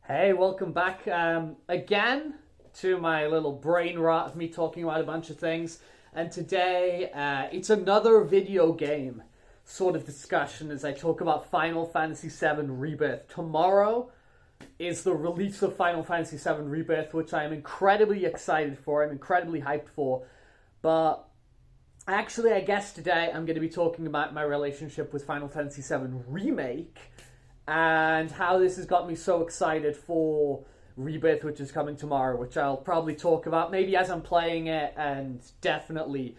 Hey, welcome back again to my little brain rot of me talking about a bunch of things. And today, it's another video game sort of discussion as I talk about Final Fantasy VII Rebirth. Tomorrow is the release of Final Fantasy VII Rebirth, which I am incredibly excited for. I'm incredibly hyped for. But actually, I guess today I'm going to be talking about my relationship with Final Fantasy VII Remake and how this has got me so excited for Rebirth, which is coming tomorrow, which I'll probably talk about maybe as I'm playing it and definitely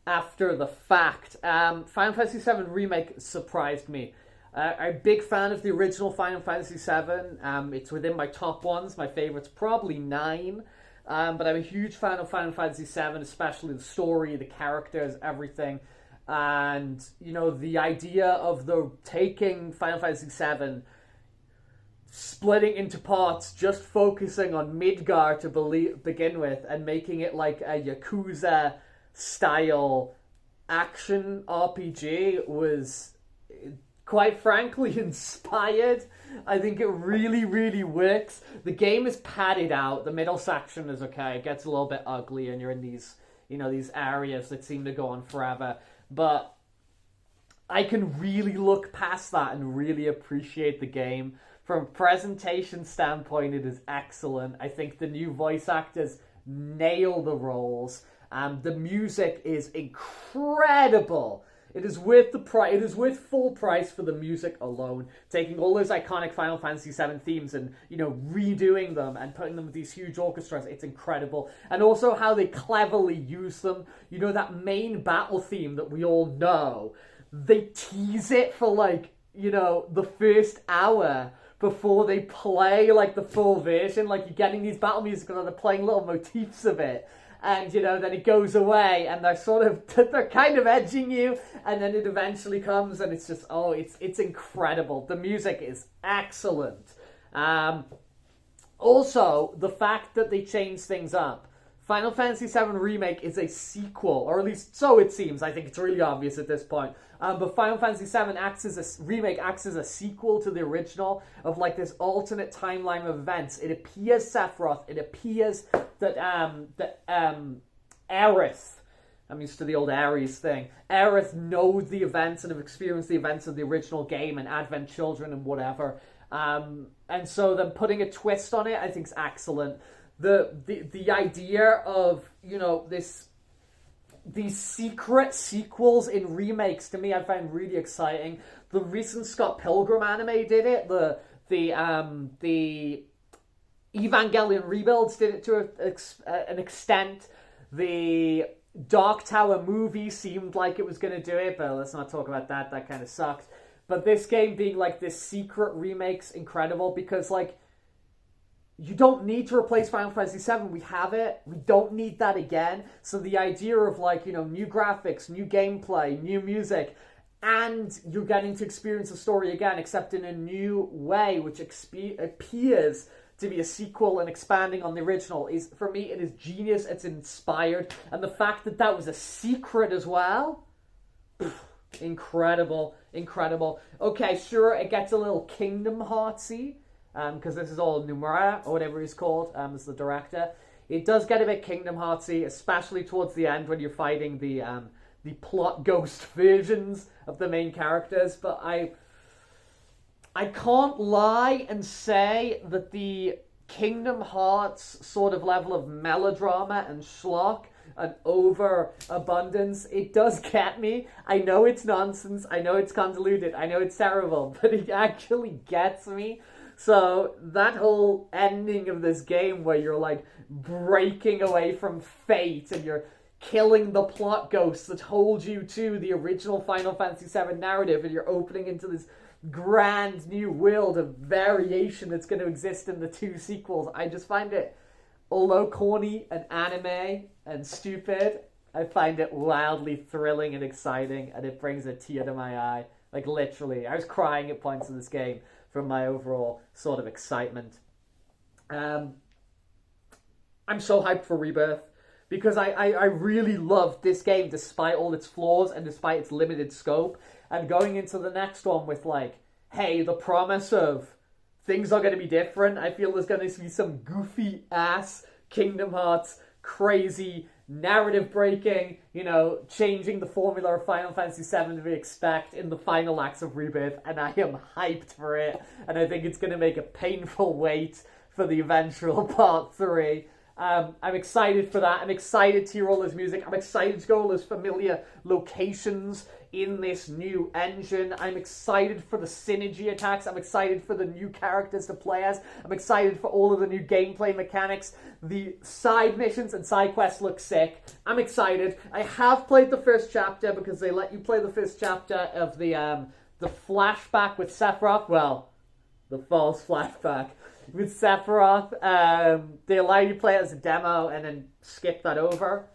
after the fact. Final Fantasy VII Remake surprised me. I'm a big fan of the original Final Fantasy VII. It's within my top ones. My favorite's probably 9. But I'm a huge fan of Final Fantasy VII, especially the story, the characters, everything. And, you know, the idea of the taking Final Fantasy VII, splitting into parts, just focusing on Midgar to begin with, and making it like a Yakuza-style action RPG was, quite frankly, inspired. I think it really, really works. The game is padded out. The middle section is okay. It gets a little bit ugly, and you're in these, you know, these areas that seem to go on forever. But I can really look past that and really appreciate the game. From a presentation standpoint, it is excellent. I think the new voice actors nail the roles. The music is incredible. It is worth the price. It is worth full price for the music alone. Taking all those iconic Final Fantasy VII themes and, you know, redoing them and putting them with these huge orchestras, it's incredible. And also how they cleverly use them. You know, that main battle theme that we all know, they tease it for, like, you know, the first hour before they play, like, the full version. Like, you're getting these battle music and they're playing little motifs of it. And, you know, then it goes away and they're kind of edging you, and then it eventually comes and it's just, oh, it's incredible. The music is excellent. Also, the fact that they changed things up. Final Fantasy VII Remake is a sequel, or at least so it seems. I think it's really obvious at this point. But Final Fantasy VII Remake acts as a sequel to the original of like this alternate timeline of events. It appears Sephiroth. It appears that Aerith, I'm used to the old Ares thing. Aerith knows the events and have experienced the events of the original game and Advent Children and whatever. And so then putting a twist on it, I think is excellent. The idea of, you know, these secret sequels in remakes, to me, I find really exciting. The recent Scott Pilgrim anime did it. The Evangelion Rebuilds did it to an extent. The Dark Tower movie seemed like it was going to do it, but let's not talk about that. That kind of sucked. But this game being like this secret remake's incredible because, like, you don't need to replace Final Fantasy VII. We have it. We don't need that again. So the idea of, like, you know, new graphics, new gameplay, new music, and you're getting to experience the story again, except in a new way, which appears to be a sequel and expanding on the original, is, for me, it is genius. It's inspired. And the fact that that was a secret as well, incredible, incredible. Okay, sure, it gets a little Kingdom Heartsy, because this is all Nomura, or whatever he's called, as the director. It does get a bit Kingdom Heartsy, especially towards the end when you're fighting the plot ghost versions of the main characters. But I can't lie and say that the Kingdom Hearts sort of level of melodrama and schlock and overabundance, it does get me. I know it's nonsense, I know it's convoluted, I know it's terrible, but it actually gets me. So that whole ending of this game where you're like breaking away from fate and you're killing the plot ghosts that hold you to the original Final Fantasy VII narrative, and you're opening into this grand new world of variation that's going to exist in the two sequels. I just find it, although corny and anime and stupid, I find it wildly thrilling and exciting, and it brings a tear to my eye. Like, literally, I was crying at points in this game from my overall sort of excitement. I'm so hyped for Rebirth because I really loved this game despite all its flaws and despite its limited scope. And going into the next one with, like, hey, the promise of things are going to be different. I feel there's going to be some goofy ass Kingdom Hearts crazy narrative breaking, changing the formula of Final Fantasy VII we expect in the final acts of Rebirth, and I am hyped for it, and I think it's going to make a painful wait for the eventual part 3. I'm excited for that. I'm excited to hear all this music. I'm excited to go all those familiar locations in this new engine. I'm excited for the synergy attacks. I'm excited for the new characters to play as. I'm excited for all of the new gameplay mechanics. The side missions and side quests look sick. I'm excited. I have played the first chapter because they let you play the first chapter of the flashback with Sephiroth. Well, the false flashback with Sephiroth. They allow you to play it as a demo and then skip that over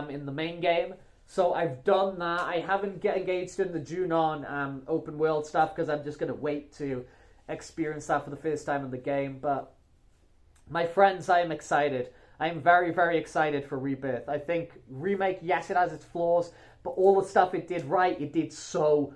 in the main game. So I've done that. I haven't get engaged in the Junon open world stuff because I'm just going to wait to experience that for the first time in the game. But my friends, I am excited. I am very, very excited for Rebirth. I think Remake, yes, it has its flaws, but all the stuff it did right, it did so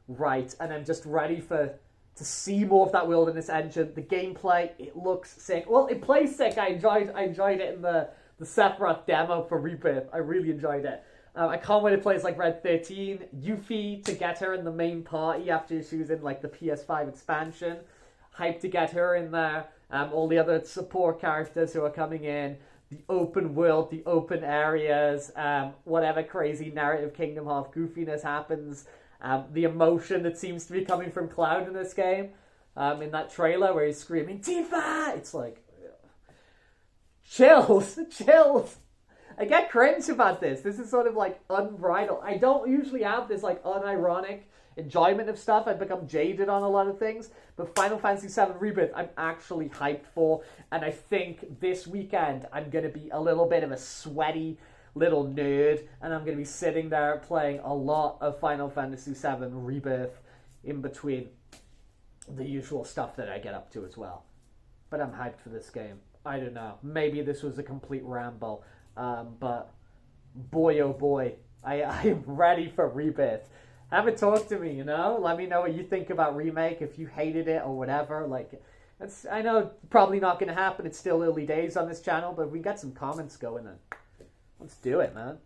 right. And I'm just ready to see more of that wilderness engine. The gameplay, it looks sick. Well, it plays sick. I enjoyed it in the Sephiroth demo for Rebirth. I really enjoyed it. I can't wait to play as like Red 13. Yuffie, to get her in the main party after she was in like the PS5 expansion. Hyped to get her in there. All the other support characters who are coming in. The open world, the open areas. Whatever crazy narrative Kingdom Hearts goofiness happens. The emotion that seems to be coming from Cloud in this game. In that trailer where he's screaming, Tifa! It's like, chills. I get cringe about this. This is sort of like unbridled. I don't usually have this like unironic enjoyment of stuff. I've become jaded on a lot of things. But Final Fantasy VII Rebirth, I'm actually hyped for. And I think this weekend, I'm going to be a little bit of a sweaty little nerd. And I'm going to be sitting there playing a lot of Final Fantasy VII Rebirth in between the usual stuff that I get up to as well. But I'm hyped for this game. I don't know. Maybe this was a complete ramble. But boy, oh boy, I am ready for Rebirth. Have a talk to me, Let me know what you think about Remake, if you hated it or whatever. Like, I know probably not going to happen. It's still early days on this channel, but we got some comments going, and let's do it, man.